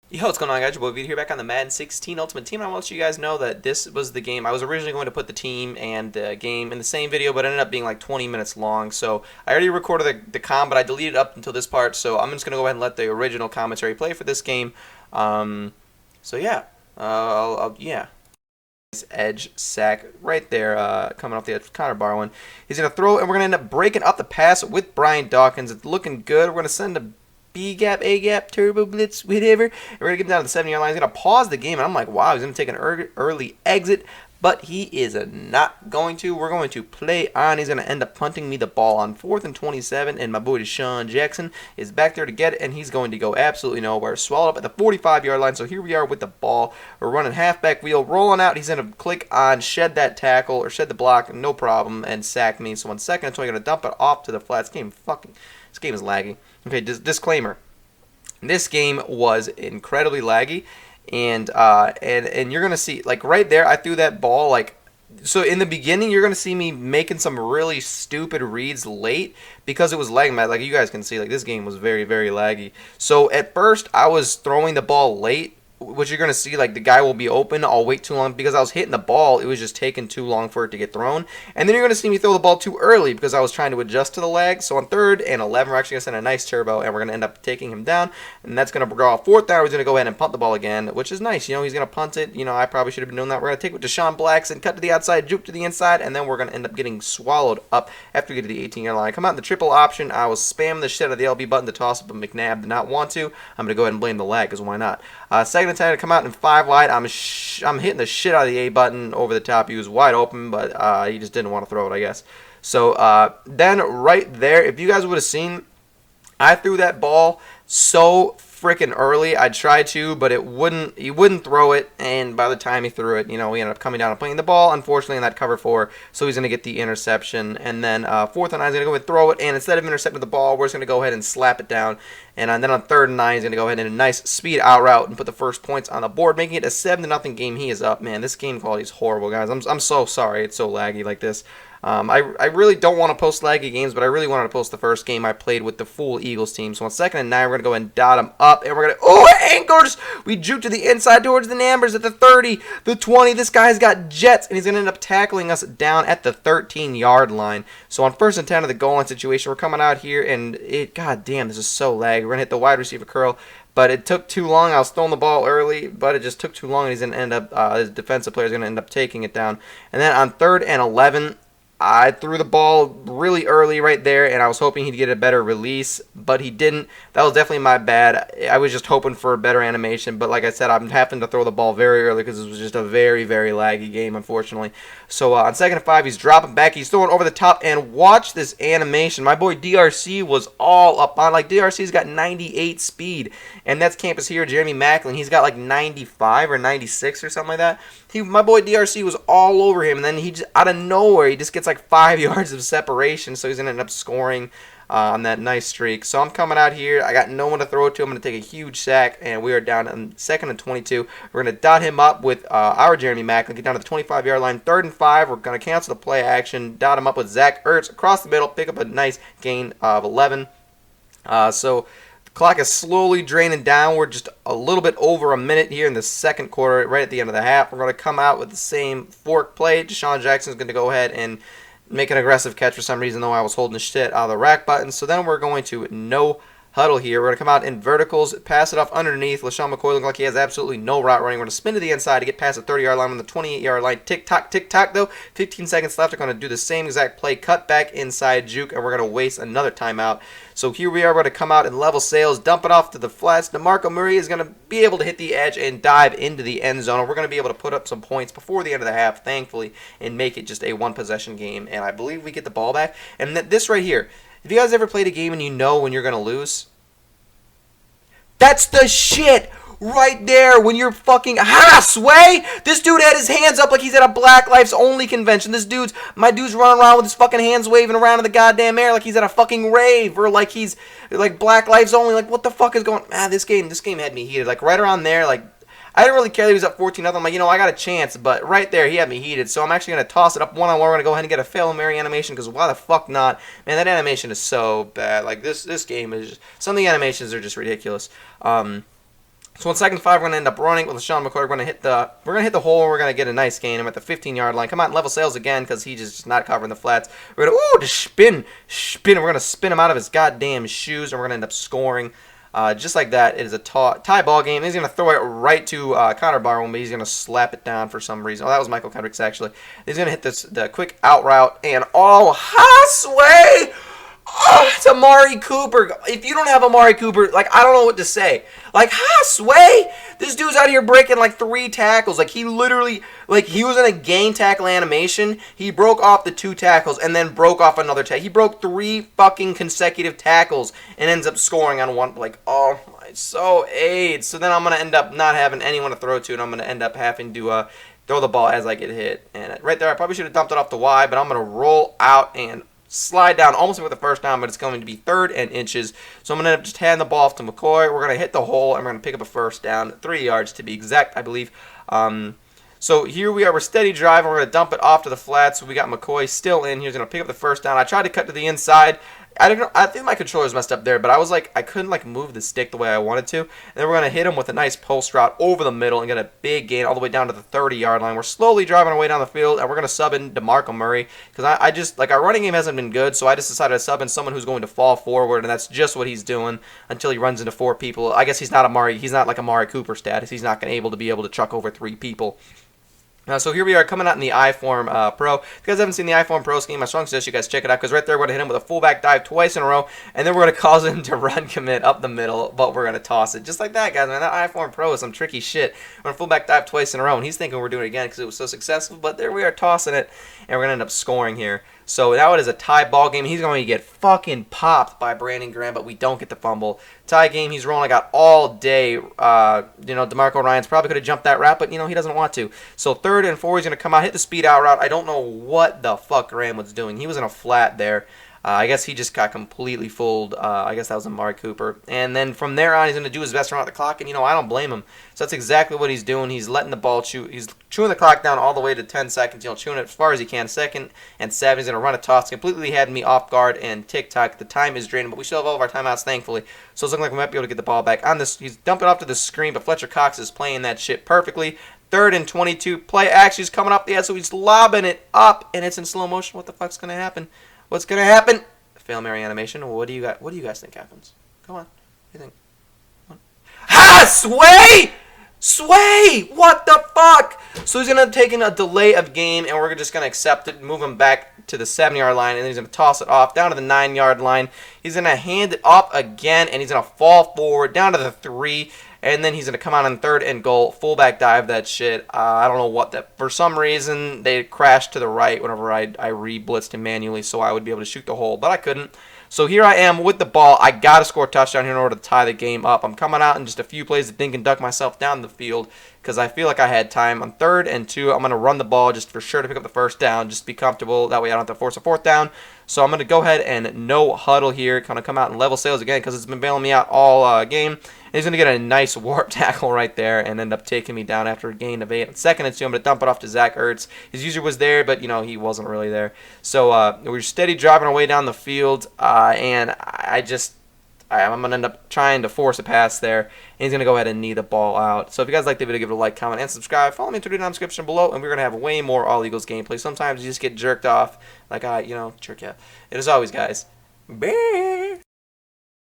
Yo, what's going on, guys? Your boy Vito here, back on the Madden 16 Ultimate Team. I want to let you guys know that this was the game. I was originally going to put the team and the game in the same video, but it ended up being like 20 minutes long. So I already recorded the com, but I deleted up until this part. So I'm just going to go ahead and let the original commentary play for this game. So yeah, yeah. Nice edge sack right there, coming off the edge with Connor Barwin. He's going to throw, and we're going to end up breaking up the pass with Brian Dawkins. It's looking good. We're going to send a B gap, A gap, turbo blitz, whatever. And we're gonna get him down to the 7-yard line. He's gonna pause the game, and I'm like, wow, he's gonna take an early exit, but he is not going to. We're going to play on. He's gonna end up punting me the ball on 4th and 27, and my boy Deshaun Jackson is back there to get it, and he's going to go absolutely nowhere. Swallowed up at the 45-yard line. So here we are with the ball. We're running halfback wheel, rolling out. He's gonna click on shed that tackle or shed the block, no problem, and sack me. So 1 second, so I'm gonna dump it off to the flats. This game is laggy. Okay, disclaimer. This game was incredibly laggy, and you're gonna see, like, right there, I threw that ball, like, so in the beginning you're gonna see me making some really stupid reads late because it was lagging. Like you guys can see, like, this game was very laggy. So at first I was throwing the ball late, which you're going to see, like, the guy will be open. I'll wait too long because I was hitting the ball. It was just taking too long for it to get thrown. And then you're going to see me throw the ball too early because I was trying to adjust to the lag. So on 3rd and 11, we're actually going to send a nice turbo, and we're going to end up taking him down. And that's going to go off 4th down. He's going to go ahead and punt the ball again, which is nice. You know, he's going to punt it. You know, I probably should have been doing that. We're going to take it with Deshaun Blacks and cut to the outside, juke to the inside, and then we're going to end up getting swallowed up after we get to the 18-yard line. Come out in the triple option. I was spamming the shit out of the LB button to toss it, but McNabb did not want to. I'm going to go ahead and blame the lag, because why not? Second attempt to come out in 5 wide. I'm hitting the shit out of the A button over the top. He was wide open, but he just didn't want to throw it, I guess. So then right there, if you guys would have seen, I threw that ball so freaking early. I tried to, but he wouldn't throw it, and by the time he threw it, you know, we ended up coming down and playing the ball, unfortunately, in that cover 4, so he's going to get the interception, and then 4th and 9, he's going to go and throw it, and instead of intercepting the ball, we're just going to go ahead and slap it down, and then on 3rd and 9, he's going to go ahead and a nice speed out route and put the first points on the board, making it a 7-0 game. He is up. Man, this game quality is horrible, guys. I'm so sorry it's so laggy like this. I really don't want to post laggy games, but I really wanted to post the first game I played with the full Eagles team. So on 2nd and 9, we're going to go and dot him up, and we're going to, oh, anchors! We juke to the inside towards the Nambers at the 30, the 20. This guy's got jets, and he's going to end up tackling us down at the 13-yard line. So on 1st and 10 of the goal line situation, we're coming out here, and god damn, this is so laggy. We're going to hit the wide receiver curl, but it took too long. I was throwing the ball early, but it just took too long, and he's going to end up, his defensive player is going to end up taking it down. And then on 3rd and 11, I threw the ball really early right there, and I was hoping he'd get a better release, but he didn't. That was definitely my bad. I was just hoping for a better animation, but like I said, I'm having to throw the ball very early because it was just a very laggy game, unfortunately. So on 2nd and 5, he's dropping back. He's throwing over the top, and watch this animation. My boy DRC was all up on, like, DRC's got 98 speed, and that's campus here, Jeremy Macklin. He's got like 95 or 96 or something like that. My boy DRC was all over him, and then he just, out of nowhere, he just gets like 5 yards of separation, so he's going to end up scoring on that nice streak. So I'm coming out here. I got no one to throw it to. I'm going to take a huge sack, and we are down on 2nd and 22. We're going to dot him up with our Jeremy Macklin, get down to the 25-yard line. 3rd and 5, we're going to cancel the play action, dot him up with Zach Ertz across the middle, pick up a nice gain of 11. So clock is slowly draining down. We're just a little bit over a minute here in the 2nd quarter, right at the end of the half. We're going to come out with the same fork play. Deshaun Jackson is going to go ahead and make an aggressive catch for some reason, though I was holding the shit out of the rack button. So then we're going to no huddle here. We're going to come out in verticals, pass it off underneath. LaShawn McCoy looks like he has absolutely no route running. We're going to spin to the inside to get past the 30-yard line on the 28-yard line. Tick-tock, though. 15 seconds left. We're going to do the same exact play, cut back inside, juke, and we're going to waste another timeout. So here we are. We're going to come out in level sails, dump it off to the flats. DeMarco Murray is going to be able to hit the edge and dive into the end zone. We're going to be able to put up some points before the end of the half, thankfully, and make it just a one-possession game. And I believe we get the ball back. And this right here, if you guys ever played a game and you know when you're going to lose, that's the shit right there when you're fucking Sway. This dude had his hands up like he's at a Black Lives Only convention. My dude's running around with his fucking hands waving around in the goddamn air like he's at a fucking rave, or like he's like Black Lives Only. Like, what the fuck is going? This game had me heated. Like right around there, like I didn't really care that he was up 14-0. I'm like, you know, I got a chance, but right there he had me heated. So I'm actually gonna toss it up one-on-one. We're gonna go ahead and get a Fail Mary animation because why the fuck not? Man, that animation is so bad. Like this game is just, some of the animations are just ridiculous. So on 2nd and 5, we're gonna end up running with LeSean McCoy. We're gonna hit the hole. And we're gonna get a nice gain. I'm at the 15-yard line. Come on, level sales again because he's just not covering the flats. We're gonna just spin. We're gonna spin him out of his goddamn shoes, and we're gonna end up scoring. Just like that, it is a tie ball game. He's going to throw it right to Connor Barwin, but he's going to slap it down for some reason. Oh, that was Michael Kendricks, actually. He's going to hit the quick out route, and Sway! Oh, it's Amari Cooper. If you don't have Amari Cooper, like, I don't know what to say. Like, Sway! This dude's out here breaking, like, 3 tackles. Like, he literally, like, he was in a gain tackle animation. He broke off the 2 tackles and then broke off another tackle. He broke 3 fucking consecutive tackles and ends up scoring on one. Like, oh, my, so AIDS. So then I'm going to end up not having anyone to throw to, and I'm going to end up having to throw the ball as I get hit. And right there, I probably should have dumped it off the Y, but I'm going to roll out and slide down almost with the first down, but it's going to be 3rd and inches. So I'm going to end up just handing the ball off to McCoy. We're going to hit the hole, and we're going to pick up a first down, 3 yards to be exact, I believe. So here we are. We're steady driving. We're going to dump it off to the flats. So we got McCoy still in. He's going to pick up the first down. I tried to cut to the inside. I don't know. I think my controller's messed up there, but I was like, I couldn't like move the stick the way I wanted to. And then we're gonna hit him with a nice post route over the middle and get a big gain all the way down to the 30-yard line. We're slowly driving our way down the field, and we're gonna sub in DeMarco Murray because I just like our running game hasn't been good, so I just decided to sub in someone who's going to fall forward, and that's just what he's doing until he runs into 4 people. I guess he's not like Amari Cooper status. He's not gonna be able to truck over 3 people. So here we are coming out in the iForm Pro. If you guys haven't seen the iForm Pro scheme, I strongly suggest you guys check it out because right there we're going to hit him with a fullback dive twice in a row, and then we're going to cause him to run commit up the middle, but we're going to toss it. Just like that, guys. Man, that iForm Pro is some tricky shit. We're going to fullback dive twice in a row, and he's thinking we're doing it again because it was so successful, but there we are tossing it, and we're going to end up scoring here. So now it is a tie ball game. He's going to get fucking popped by Brandon Graham, but we don't get the fumble. Tie game. He's rolling. I got all day. DeMarco Ryans probably could have jumped that route, but he doesn't want to. So 3rd and 4, he's going to come out, hit the speed out route. I don't know what the fuck Graham was doing. He was in a flat there. I guess he just got completely fooled. I guess that was Amari Cooper. And then from there on, he's going to do his best around the clock, and, I don't blame him. So that's exactly what he's doing. He's letting the ball chew. He's chewing the clock down all the way to 10 seconds, chewing it as far as he can. 2nd and 7, he's going to run a toss. Completely had me off guard and tick-tock. The time is draining, but we still have all of our timeouts, thankfully. So it's looking like we might be able to get the ball back on this. He's dumping off to the screen, but Fletcher Cox is playing that shit perfectly. 3rd and 22. Play action. He's coming up the edge, so he's lobbing it up, and it's in slow motion. What the fuck's going to happen? What's going to happen? Fail Mary animation. What do you guys think happens? Come on. What do you think? Sway! Sway! What the fuck? So he's going to take in a delay of game, and we're just going to accept it, move him back to the 7-yard line, and then he's going to toss it off down to the 9-yard line. He's going to hand it off again, and he's going to fall forward down to the 3, and then he's going to come out on 3rd and goal, fullback dive that shit. I don't know what that. For some reason, they crashed to the right whenever I re-blitzed him manually, so I would be able to shoot the hole, but I couldn't. So here I am with the ball. I got to score a touchdown here in order to tie the game up. I'm coming out in just a few plays to dink and duck myself down the field because I feel like I had time. On 3rd and 2, I'm going to run the ball just for sure to pick up the first down. Just be comfortable. That way I don't have to force a 4th down. So I'm going to go ahead and no huddle here. Kind of come out and level sales again because it's been bailing me out all game. And he's going to get a nice warp tackle right there and end up taking me down after a gain of 8. On 2nd and 2, I'm going to dump it off to Zach Ertz. His user was there, but, he wasn't really there. So we're steady driving our way down the field, and I'm going to end up trying to force a pass there, and he's going to go ahead and knee the ball out. So if you guys like the video, give it a like, comment, and subscribe. Follow me through the description below, and we're going to have way more All Eagles gameplay. Sometimes you just get jerked off, like jerk you. And as always, guys, bye.